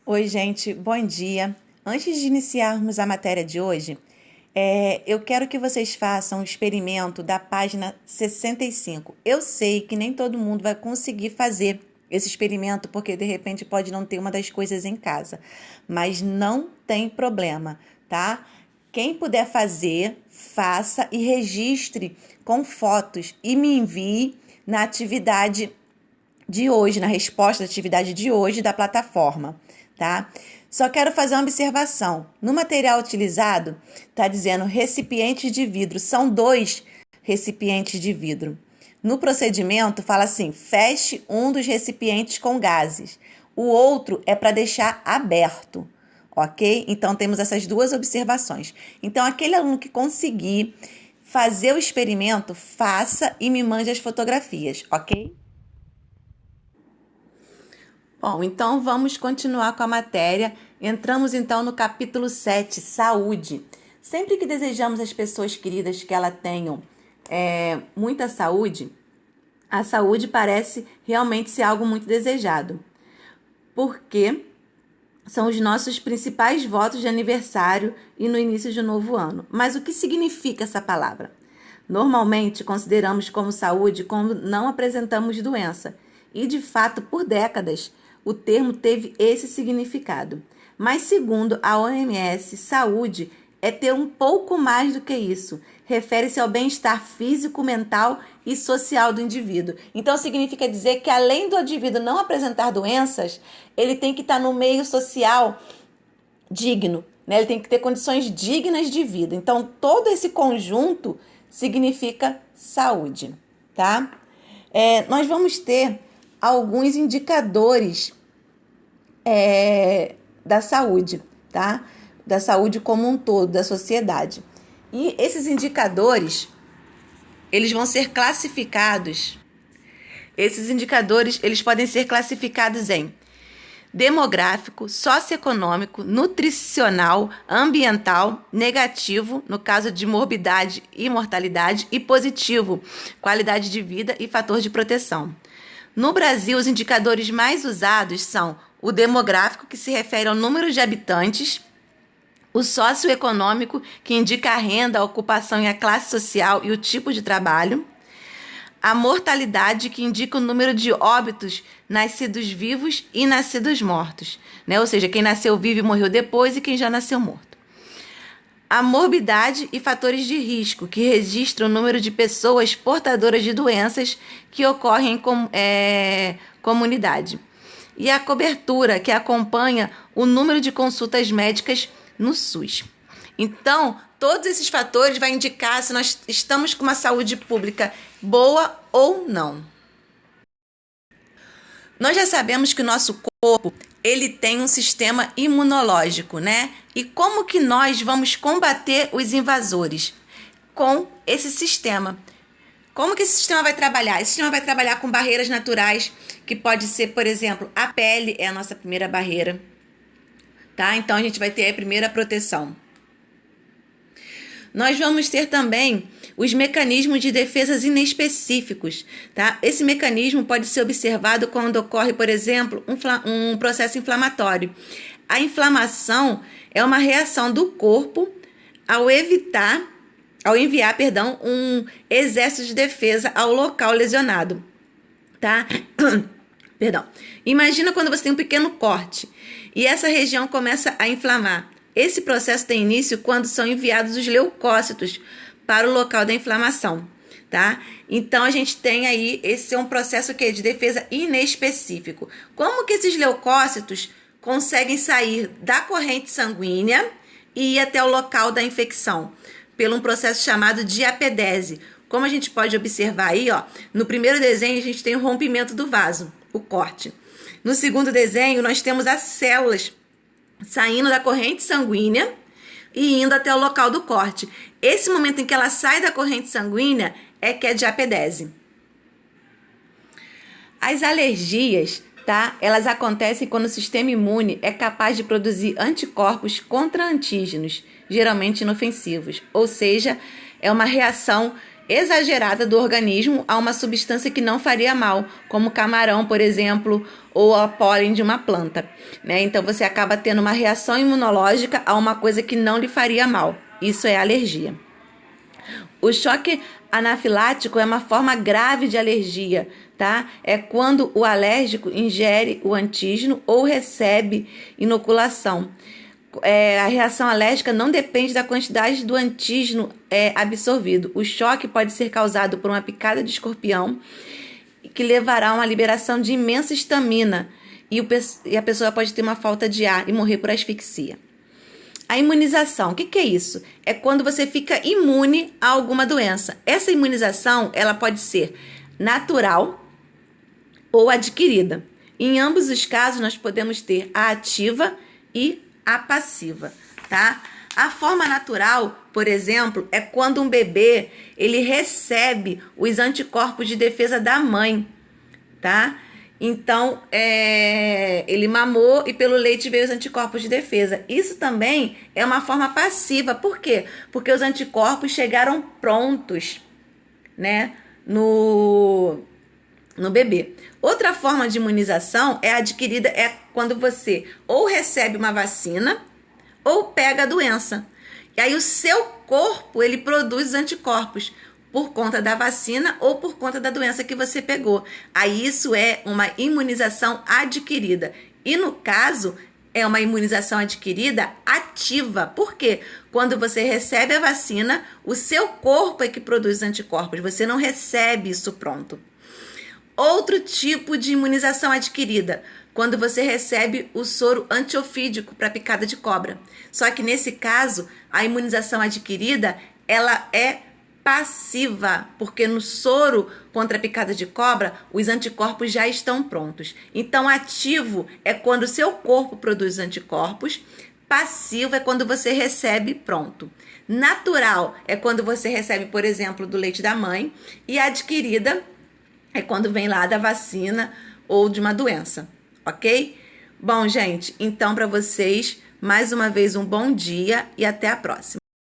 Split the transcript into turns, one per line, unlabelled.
Oi, gente, bom dia. Antes de iniciarmos a matéria de hoje, eu quero que vocês façam o experimento da página 65. Eu sei que nem todo mundo vai conseguir fazer esse experimento, porque de repente pode não ter uma das coisas em casa, mas não tem problema, tá? Quem puder fazer, faça e registre com fotos e me envie na atividade de hoje, na resposta da atividade de hoje da plataforma, tá? Só quero fazer uma observação. No material utilizado, está dizendo recipientes de vidro. São 2 recipientes de vidro. No procedimento, fala assim, feche um dos recipientes com gases. O outro é para deixar aberto, ok? Então, temos essas 2 observações. Então, aquele aluno que conseguir fazer o experimento, faça e me mande as fotografias, ok? Bom, então vamos continuar com a matéria. Entramos então no capítulo 7, saúde. Sempre que desejamos às pessoas queridas que elas tenham muita saúde, a saúde parece realmente ser algo muito desejado, porque são os nossos principais votos de aniversário e no início de um novo ano. Mas o que significa essa palavra? Normalmente consideramos como saúde quando não apresentamos doença, e de fato, por décadas, o termo teve esse significado. Mas segundo a OMS, saúde é ter um pouco mais do que isso. Refere-se ao bem-estar físico, mental e social do indivíduo. Então significa dizer que além do indivíduo não apresentar doenças, ele tem que estar no meio social digno, né? Ele tem que ter condições dignas de vida. Então todo esse conjunto significa saúde, tá? Nós vamos ter alguns indicadores da saúde, tá? Da saúde como um todo, da sociedade. E esses indicadores, eles vão ser classificados. Esses indicadores, eles podem ser classificados em demográfico, socioeconômico, nutricional, ambiental, negativo, no caso de morbidade e mortalidade, e positivo, qualidade de vida e fator de proteção. No Brasil, os indicadores mais usados são o demográfico, que se refere ao número de habitantes, o socioeconômico, que indica a renda, a ocupação e a classe social e o tipo de trabalho, a mortalidade, que indica o número de óbitos nascidos vivos e nascidos mortos, né? Ou seja, quem nasceu vivo e morreu depois e quem já nasceu morto. A morbidade e fatores de risco, que registra o número de pessoas portadoras de doenças que ocorrem em comunidade. E a cobertura, que acompanha o número de consultas médicas no SUS. Então, todos esses fatores vão indicar se nós estamos com uma saúde pública boa ou não. Nós já sabemos que o nosso corpo, ele tem um sistema imunológico, né? E como que nós vamos combater os invasores? Com esse sistema. Como que esse sistema vai trabalhar? Esse sistema vai trabalhar com barreiras naturais, que pode ser, por exemplo, a pele é a nossa primeira barreira, tá? Então, a gente vai ter a primeira proteção. Nós vamos ter também os mecanismos de defesas inespecíficos, tá? Esse mecanismo pode ser observado quando ocorre, por exemplo, um processo inflamatório. A inflamação é uma reação do corpo ao enviar, um exército de defesa ao local lesionado, tá? Perdão. Imagina quando você tem um pequeno corte e essa região começa a inflamar. Esse processo tem início quando são enviados os leucócitos para o local da inflamação, tá? Então, a gente tem aí, esse é um processo que é de defesa inespecífico. Como que esses leucócitos conseguem sair da corrente sanguínea e ir até o local da infecção? Pelo um processo chamado diapedese. Como a gente pode observar aí, ó, no primeiro desenho a gente tem o rompimento do vaso, o corte. No segundo desenho, nós temos as células saindo da corrente sanguínea e indo até o local do corte. Esse momento em que ela sai da corrente sanguínea é que é diapedese. As alergias, tá? Elas acontecem quando o sistema imune é capaz de produzir anticorpos contra antígenos, geralmente inofensivos. Ou seja, é uma reação exagerada do organismo a uma substância que não faria mal, como camarão, por exemplo, ou a pólen de uma planta, né? Então você acaba tendo uma reação imunológica a uma coisa que não lhe faria mal. Isso é alergia. O choque anafilático é uma forma grave de alergia, tá? É quando o alérgico ingere o antígeno ou recebe inoculação. A reação alérgica não depende da quantidade do antígeno absorvido. O choque pode ser causado por uma picada de escorpião, que levará a uma liberação de imensa histamina, e a pessoa pode ter uma falta de ar e morrer por asfixia. A imunização, o que é isso? É quando você fica imune a alguma doença. Essa imunização, ela pode ser natural ou adquirida. Em ambos os casos, nós podemos ter a ativa e a passiva, tá? A forma natural, por exemplo, é quando um bebê, ele recebe os anticorpos de defesa da mãe, tá? Então, ele mamou e pelo leite veio os anticorpos de defesa. Isso também é uma forma passiva. Por quê? Porque os anticorpos chegaram prontos, né, no bebê. Outra forma de imunização adquirida quando você ou recebe uma vacina ou pega a doença. E aí o seu corpo, ele produz anticorpos por conta da vacina ou por conta da doença que você pegou. Aí isso é uma imunização adquirida. E no caso, é uma imunização adquirida ativa. Por quê? Quando você recebe a vacina, o seu corpo é que produz anticorpos. Você não recebe isso pronto. Outro tipo de imunização adquirida, quando você recebe o soro antiofídico para picada de cobra. Só que nesse caso, a imunização adquirida, ela é passiva, porque no soro contra a picada de cobra, os anticorpos já estão prontos. Então, ativo é quando o seu corpo produz anticorpos, passivo é quando você recebe pronto. Natural é quando você recebe, por exemplo, do leite da mãe, e adquirida é quando vem lá da vacina ou de uma doença, ok? Bom, gente, então para vocês, mais uma vez um bom dia e até a próxima.